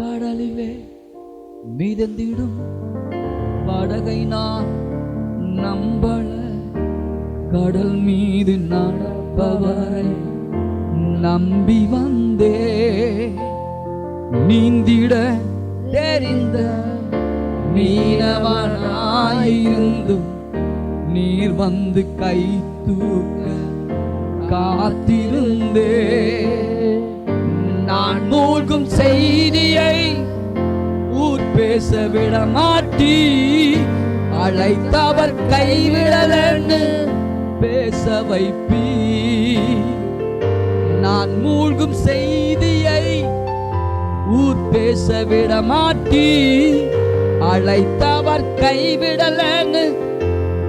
கடலிலே மிதந்திடும் படகை நான் நம்பல, கடல் மீது நடப்பவரை நம்பி வந்தே. நீந்திட தெரிந்த மீனவனாயிருந்தும் நீர் வந்து கை தூக்க காத்திருந்தே. நான் மூழ்கும் செய்தியை ஊர் பேச விட மாட்டி, அழைத்தவர் கைவிடலன்னு பேச வைப்பீ. நான் மூழ்கும் செய்தியை ஊர் பேச விட மாட்டி, அழைத்தவர் கைவிடலன்னு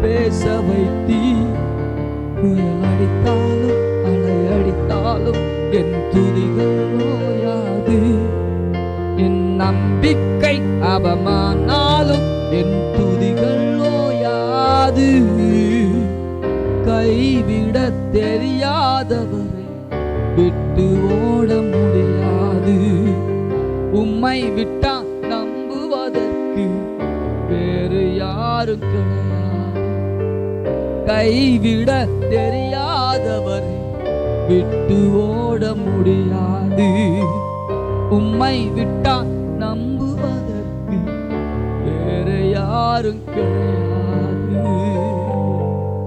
பேச வைத்தீ. புயல் அடித்தாலும் அலை அடித்தாலும் என் துதிகள் ஓயாது, என் நம்பிக்கை அவமானாலும் என் துதிகள் ஓயாது. கைவிட தெரியாதவரை விட்டு ஓட முடியாது. உம்மை விட்டா நம்புவதற்கு வேறு யாரும் கிடையாது. கைவிட தெரியாதவரை விட்டு ஓட முடியாது. உம்மை விட்டா நம்புவதற்கு வேறு யாரும் கிடையாது.